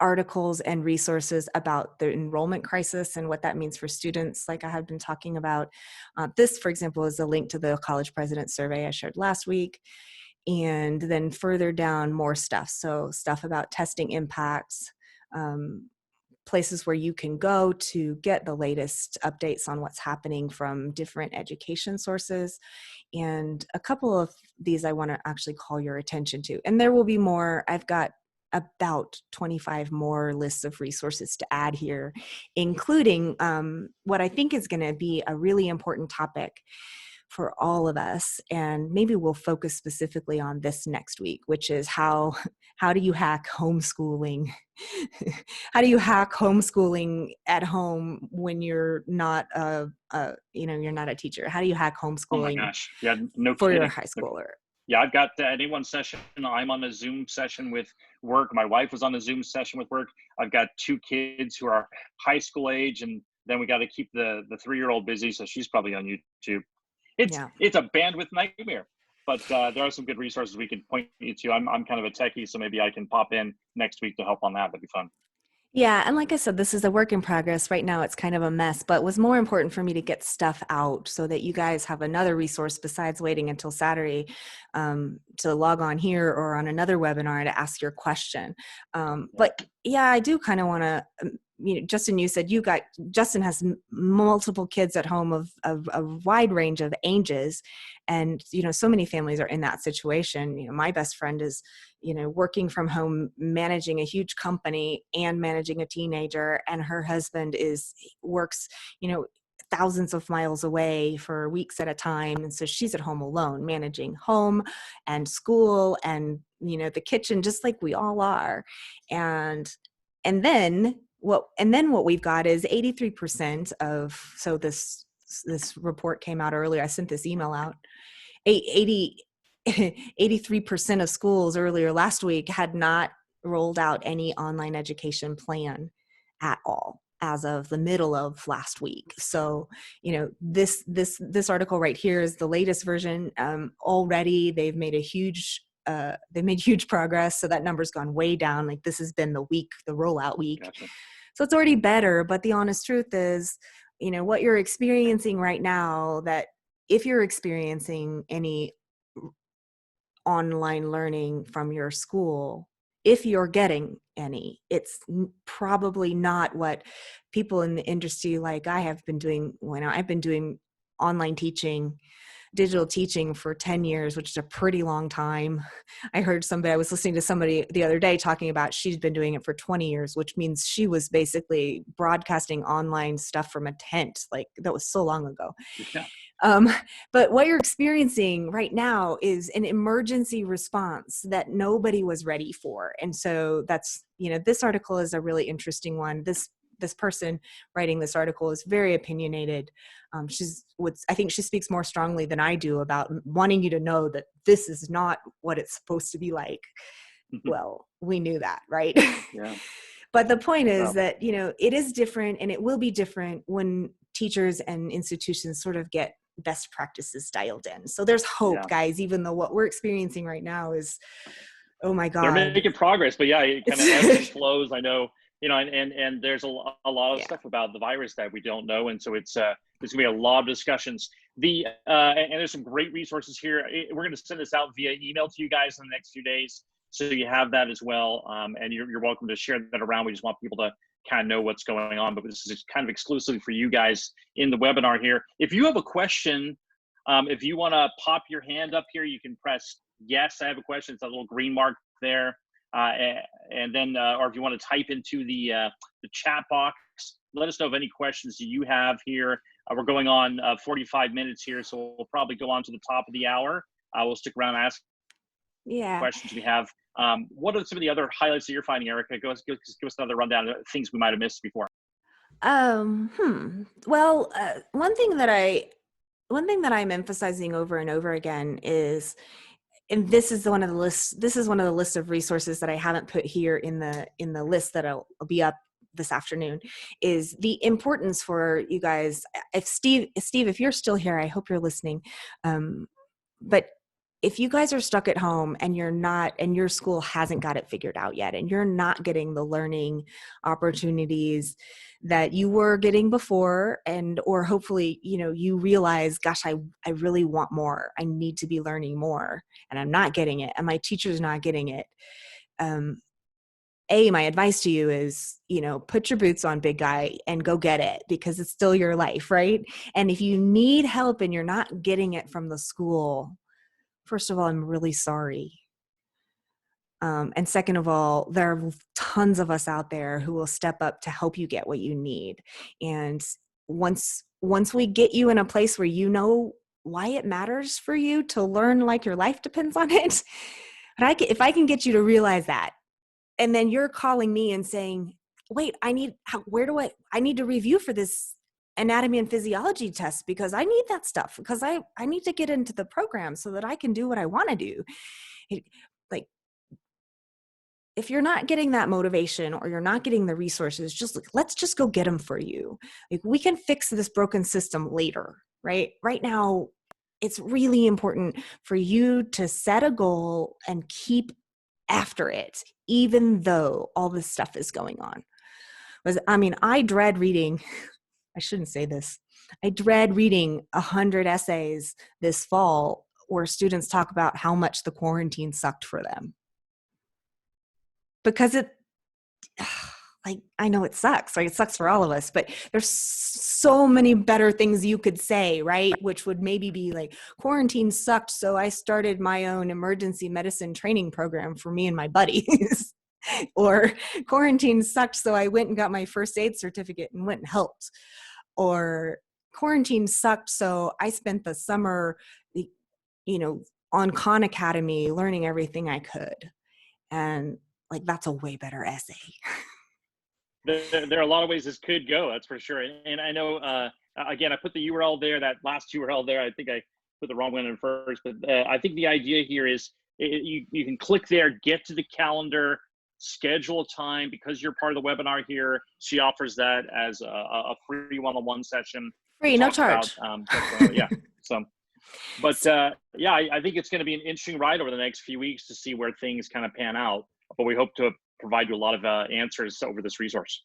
articles and resources about the enrollment crisis and what that means for students, like I had been talking about. This, for example, is a link to the College President Survey I shared last week. And then further down, more stuff. So stuff about testing impacts, places where you can go to get the latest updates on what's happening from different education sources. And a couple of these I want to actually call your attention to. And there will be more. I've got about 25 more lists of resources to add here, including what I think is going to be a really important topic for all of us, and maybe we'll focus specifically on this next week, which is how do you hack homeschooling? How do you hack homeschooling at home when you're not you're not a teacher? How do you hack homeschooling? Oh my gosh, yeah, no for kidding. your high schooler? Yeah, I've got the OneonOne session. I'm on a Zoom session with work. My wife was on a Zoom session with work. I've got 2 kids who are high school age, and then we got to keep the 3-year-old busy, so she's probably on YouTube. It's a bandwidth nightmare, but there are some good resources we can point you to. I'm kind of a techie, so maybe I can pop in next week to help on that. That'd be fun. Yeah, and like I said, this is a work in progress. Right now it's kind of a mess, but it was more important for me to get stuff out so that you guys have another resource besides waiting until Saturday to log on here or on another webinar to ask your question. But yeah, I do kind of want to, Justin, you said Justin has multiple kids at home of a wide range of ages. And, so many families are in that situation. My best friend is, working from home, managing a huge company and managing a teenager, and her husband works, thousands of miles away for weeks at a time. And so she's at home alone, managing home and school and, the kitchen, just like we all are. And then what we've got is 83% of, so this report came out earlier. I sent this email out. 83% of schools earlier last week had not rolled out any online education plan at all as of the middle of last week. So, this article right here is the latest version. Already they've made huge progress. So that number's gone way down. Like this has been the rollout week. Gotcha. So it's already better. But the honest truth is, what you're experiencing right now, that if you're experiencing any online learning from your school, if you're getting any, it's probably not what people in the industry like I have been doing when I've been doing online teaching digital teaching for 10 years, which is a pretty long time. I was listening to somebody the other day talking about she's been doing it for 20 years, which means she was basically broadcasting online stuff from a tent. Like, that was so long ago. Yeah. But what you're experiencing right now is an emergency response that nobody was ready for. And so that's, this article is a really interesting one. This person writing this article is very opinionated. I think she speaks more strongly than I do about wanting you to know that this is not what it's supposed to be like. Well, we knew that, right? Yeah. But the point is that, it is different, and it will be different when teachers and institutions sort of get best practices dialed in. So there's hope, guys, even though what we're experiencing right now is, oh my God. They're making progress, but yeah, it kind of ebbs and flows. I know, and there's a lot of stuff about the virus that we don't know. And so it's there's gonna be a lot of discussions. And there's some great resources here. We're gonna send this out via email to you guys in the next few days, so you have that as well. And you're welcome to share that around. We just want people to kind of know what's going on, but this is kind of exclusively for you guys in the webinar here. If you have a question, if you want to pop your hand up here, you can press yes, I have a question. It's a little green mark there. And then, or if you want to type into the chat box, let us know of any questions you have here. We're going on 45 minutes here, so we'll probably go on to the top of the hour. We'll stick around and ask questions we have. What are some of the other highlights that you're finding, Erica? Give us another rundown of things we might have missed before. Well, one thing that I'm emphasizing over and over again is, and this is one of the lists of resources that I haven't put here in the list that'll be up this afternoon, is the importance for you guys. If Steve, if you're still here, I hope you're listening. But if you guys are stuck at home and your school hasn't got it figured out yet, and you're not getting the learning opportunities that you were getting before, or hopefully, you realize, gosh, I really want more. I need to be learning more, and I'm not getting it, and my teacher's not getting it. My advice to you is, put your boots on, big guy, and go get it, because it's still your life, right? And if you need help and you're not getting it from the school, first of all, I'm really sorry. And second of all, there are tons of us out there who will step up to help you get what you need. And once we get you in a place where you know why it matters for you to learn like your life depends on it, if I can get you to realize that, and then you're calling me and saying, wait, I need to review for this anatomy and physiology test, because I need that stuff, because I need to get into the program so that I can do what I want to do. If you're not getting that motivation, or you're not getting the resources, let's just go get them for you. We can fix this broken system later, right? Right now, it's really important for you to set a goal and keep after it, even though all this stuff is going on. I dread reading, I shouldn't say this, I dread reading 100 essays this fall where students talk about how much the quarantine sucked for them. Because I know it sucks, right? It sucks for all of us, but there's so many better things you could say, right? Which would maybe be like, quarantine sucked, so I started my own emergency medicine training program for me and my buddies. Or quarantine sucked, so I went and got my first aid certificate and went and helped. Or quarantine sucked, so I spent the summer, on Khan Academy learning everything I could. And that's a way better essay. There are a lot of ways this could go, that's for sure. And I know, again, I put the URL there, that last URL there. I think I put the wrong one in first, but I think the idea here is you can click there, get to the calendar, schedule a time, because you're part of the webinar here. She offers that as a free one-on-one session. Free, no charge. Yeah. So, but I think it's going to be an interesting ride over the next few weeks to see where things kind of pan out. But we hope to provide you a lot of answers over this resource.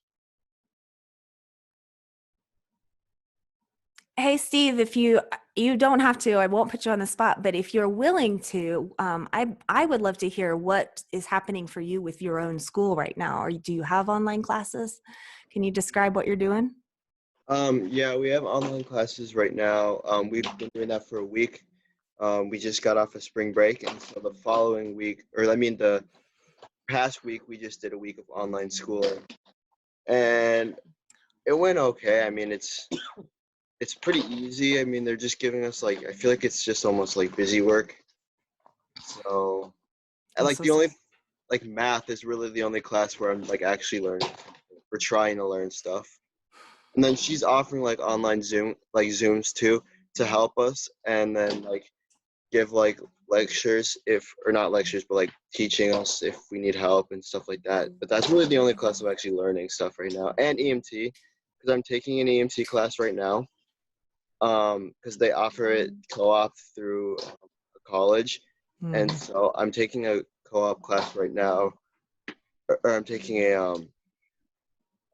Hey, Steve, if you don't have to, I won't put you on the spot, but if you're willing to, I would love to hear what is happening for you with your own school right now. Or do you have online classes? Can you describe what you're doing? Yeah, we have online classes right now. We've been doing that for a week. We just got off of spring break, and so the following week, or I mean the past week, we just did a week of online schooling, and it went okay. I mean, it's pretty easy. I mean, they're just giving us like, I feel like it's just almost like busy work. So, and like the only like math is really the only class where I'm like actually learning. We're trying to learn stuff. And then she's offering like online Zooms too to help us, and then like give like lectures or not lectures, but like teaching us if we need help and stuff like that. But that's really the only class I'm actually learning stuff right now. And EMT, because I'm taking an EMT class right now. Because they offer it co-op through a college, and so I'm taking a co-op class right now, or I'm taking a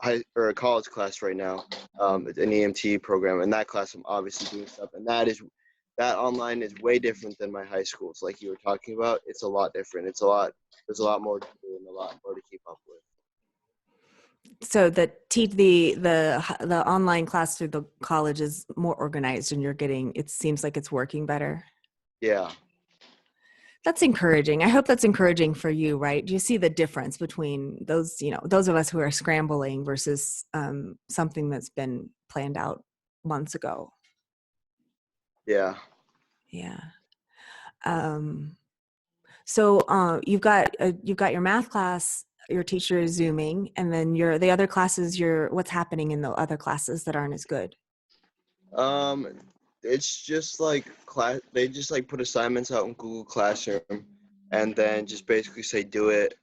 a college class right now, an EMT program. And that class I'm obviously doing stuff, and that online is way different than my high school. It's like you were talking about. It's a lot different. There's a lot more to do and a lot more to keep up with. So the online class through the college is more organized, and it seems like it's working better. Yeah. That's encouraging. I hope that's encouraging for you, right? Do you see the difference between those of us who are scrambling versus something that's been planned out months ago? Yeah. Yeah. So you've got your math class. Your teacher is Zooming, and then the other classes. What's happening in the other classes that aren't as good? It's just like they just like put assignments out in Google Classroom, and then just basically say do it,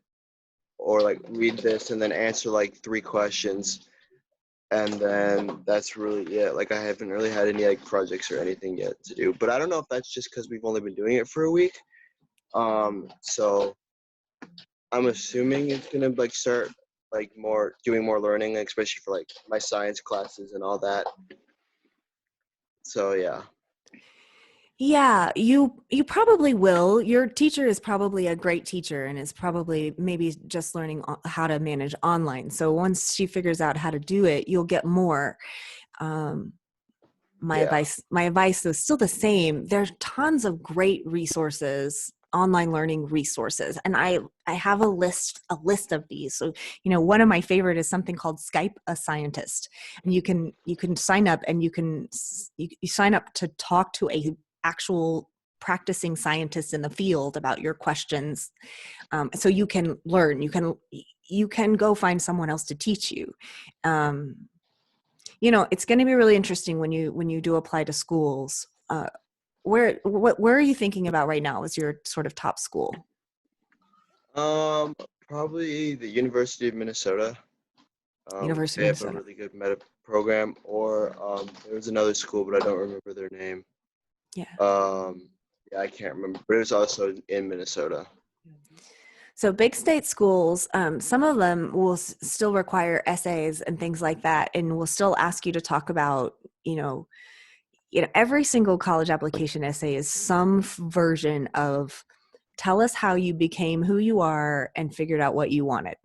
or like read this and then answer like 3 questions, and then that's really it. Like I haven't really had any like projects or anything yet to do, but I don't know if that's just because we've only been doing it for a week. So I'm assuming it's gonna like start like doing more learning, especially for like my science classes and all that. So yeah. Yeah, you probably will. Your teacher is probably a great teacher and is probably maybe just learning how to manage online. So once she figures out how to do it, you'll get more. My advice is still the same. There's tons of great resources, online learning resources, and I have a list of these. So one of my favorite is something called Skype a Scientist, and you can sign up, and you sign up to talk to a actual practicing scientist in the field about your questions. So you can learn. You can go find someone else to teach you. It's going to be really interesting when you do apply to schools. Where are you thinking about right now as your sort of top school? Probably the University of Minnesota. University they of have Minnesota. a really good meta program, or there was another school, but I don't remember their name. Yeah. Yeah, I can't remember, but it was also in Minnesota. So big state schools, some of them will still require essays and things like that, and will still ask you to talk about, every single college application essay is some version of tell us how you became who you are and figured out what you wanted.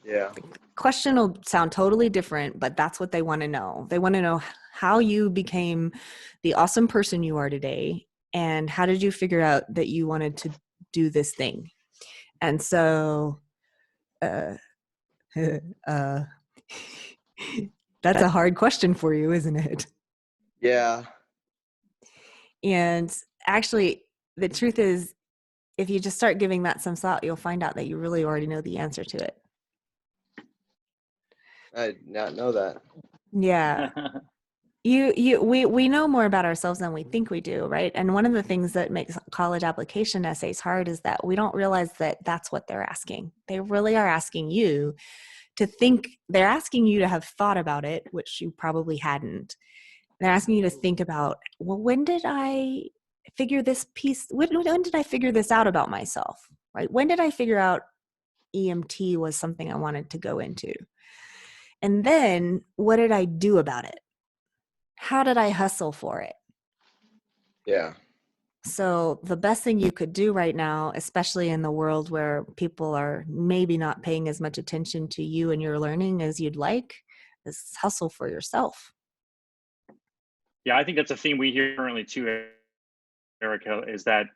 Yeah. Question will sound totally different, but that's what they want to know. They want to know how you became the awesome person you are today, and how did you figure out that you wanted to do this thing. And so that's a hard question for you, isn't it? Yeah. And actually, the truth is, if you just start giving that some thought, you'll find out that you really already know the answer to it. I did not know that. Yeah. We know more about ourselves than we think we do, right? And one of the things that makes college application essays hard is that we don't realize that that's what they're asking. They really are asking you to think. They're asking you to have thought about it, which you probably hadn't. They're asking you to think about, well, when did I figure this piece? When did I figure this out about myself, right? When did I figure out EMT was something I wanted to go into? And then what did I do about it? How did I hustle for it? Yeah. So the best thing you could do right now, especially in the world where people are maybe not paying as much attention to you and your learning as you'd like, is hustle for yourself. Yeah, I think that's a theme we hear currently too. Erica, is that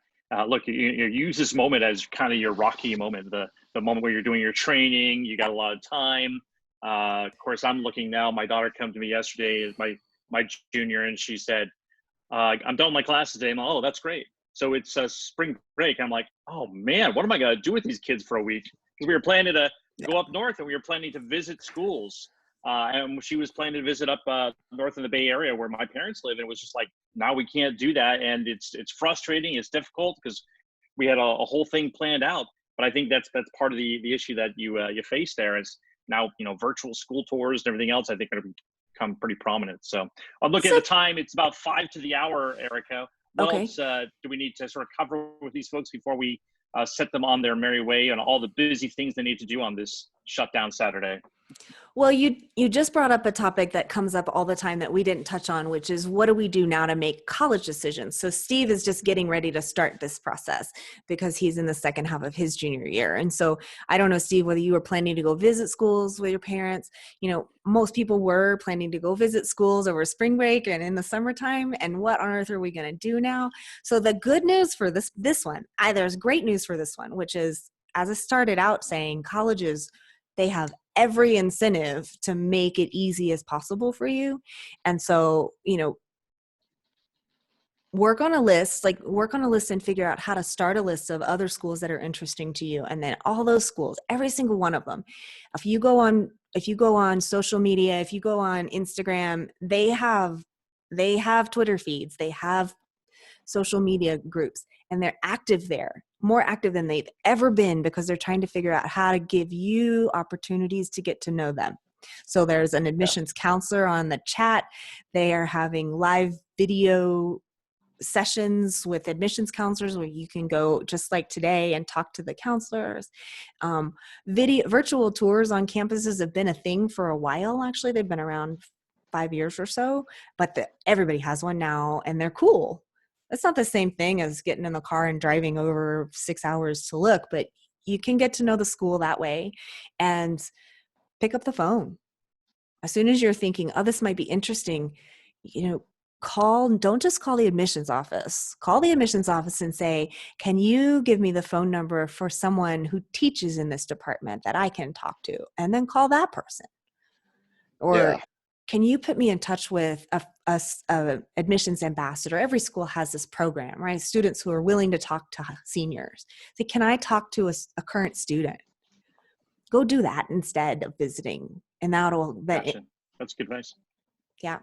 look, you use this moment as kind of your rocky moment, the moment where you're doing your training, you got a lot of time. Of course, I'm looking now. My daughter came to me yesterday, my junior, and she said, I'm done with my classes today. I'm like, oh, that's great. So it's a spring break. I'm like, oh man, what am I gonna do with these kids for a week? Because we were planning to go up north, and we were planning to visit schools. And she was planning to visit up north in the Bay Area where my parents live. And it was just like, now we can't do that. And it's frustrating. It's difficult because we had a whole thing planned out. But I think that's part of the issue that you face there is now, virtual school tours and everything else, I think are going to become pretty prominent. So I'm looking at the time. It's about 5 to the hour, Erica. What else do we need to sort of cover with these folks before we set them on their merry way and all the busy things they need to do on this shutdown Saturday? Well, you just brought up a topic that comes up all the time that we didn't touch on, which is what do we do now to make college decisions? So Steve is just getting ready to start this process because he's in the second half of his junior year. And so I don't know, Steve, whether you were planning to go visit schools with your parents. Most people were planning to go visit schools over spring break and in the summertime. And what on earth are we going to do now? So the good news for this one, there's great news for this one, which is, as I started out saying, colleges, they have every incentive to make it easy as possible for you. And so, work on a list and figure out how to start a list of other schools that are interesting to you. And then all those schools, every single one of them, if you go on social media, if you go on Instagram, they have Twitter feeds, they have social media groups, and they're active there, more active than they've ever been, because they're trying to figure out how to give you opportunities to get to know them. So there's an admissions counselor on the chat. They are having live video sessions with admissions counselors where you can go just like today and talk to the counselors. Virtual tours on campuses have been a thing for a while. Actually, they've been around 5 years or so, but everybody has one now, and they're cool. It's not the same thing as getting in the car and driving over 6 hours to look, but you can get to know the school that way and pick up the phone. As soon as you're thinking, oh, this might be interesting, don't just call the admissions office. Call the admissions office and say, can you give me the phone number for someone who teaches in this department that I can talk to? And then call that person. Or can you put me in touch with a admissions ambassador? Every school has this program, right? Students who are willing to talk to seniors. Say, can I talk to a current student? Go do that instead of visiting. And Gotcha. That's good advice. Yeah.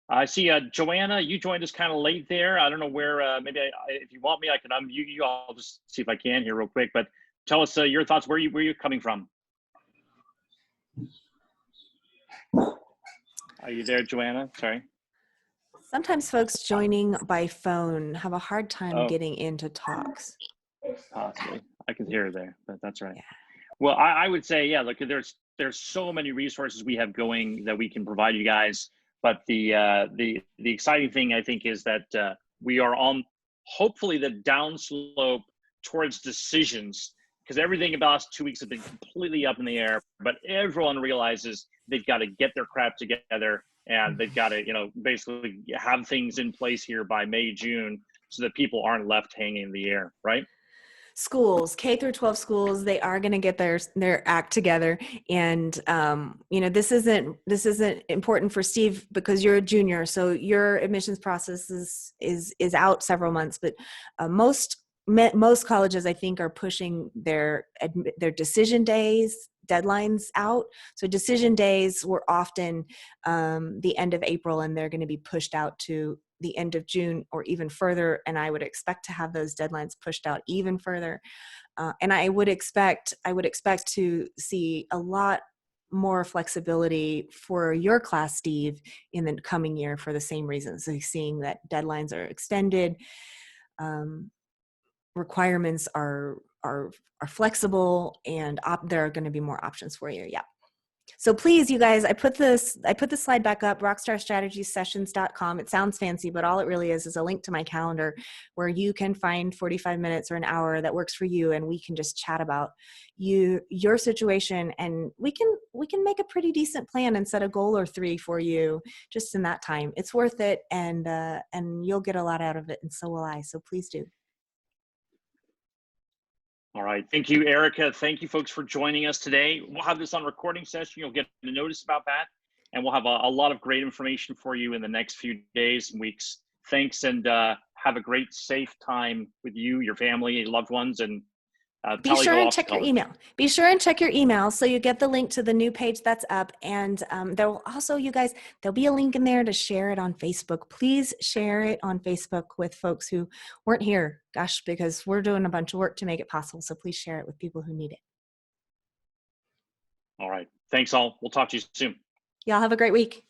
I see Johanna, you joined us kind of late there. I don't know where, maybe if you want me, I can unmute you. I'll just see if I can here real quick, but tell us your thoughts. Where you coming from? Are you there, Johanna? Sorry. Sometimes folks joining by phone have a hard time getting into talks. Possibly. I can hear her there, but that's right. Yeah. Well, I would say, look, there's so many resources we have going that we can provide you guys. But the exciting thing, I think, is that we are on, hopefully, the downslope towards decisions, because everything about the last 2 weeks have been completely up in the air. But everyone realizes they've got to get their crap together, and they've got to, basically have things in place here by May, June, so that people aren't left hanging in the air, right? Schools, K through 12 schools, they are going to get their act together. And, this isn't important for Steve because you're a junior. So your admissions process is out several months, but most colleges, I think, are pushing their decision deadlines out. So decision days were often the end of April, and they're going to be pushed out to the end of June or even further. And I would expect to have those deadlines pushed out even further. And I would expect to see a lot more flexibility for your class, Steve, in the coming year for the same reasons. So seeing that deadlines are extended, requirements are flexible, and there are going to be more options for you. Yeah. So please, you guys, I put the slide back up, rockstarstrategiesessions.com. It sounds fancy, but all it really is a link to my calendar where you can find 45 minutes or an hour that works for you, and we can just chat about your situation, and we can make a pretty decent plan and set a goal or 3 for you just in that time. It's worth it, and you'll get a lot out of it, and so will I. So please do. All right. Thank you, Erica. Thank you, folks, for joining us today. We'll have this on recording session. You'll get a notice about that. And we'll have a lot of great information for you in the next few days and weeks. Thanks, and have a great, safe time with you, your family, your loved ones, and be sure and check your email. Be sure and check your email so you get the link to the new page that's up. And there will also, you guys, there'll be a link in there to share it on Facebook. Please share it on Facebook with folks who weren't here. Gosh, because we're doing a bunch of work to make it possible. So please share it with people who need it. All right. Thanks all. We'll talk to you soon. Y'all have a great week.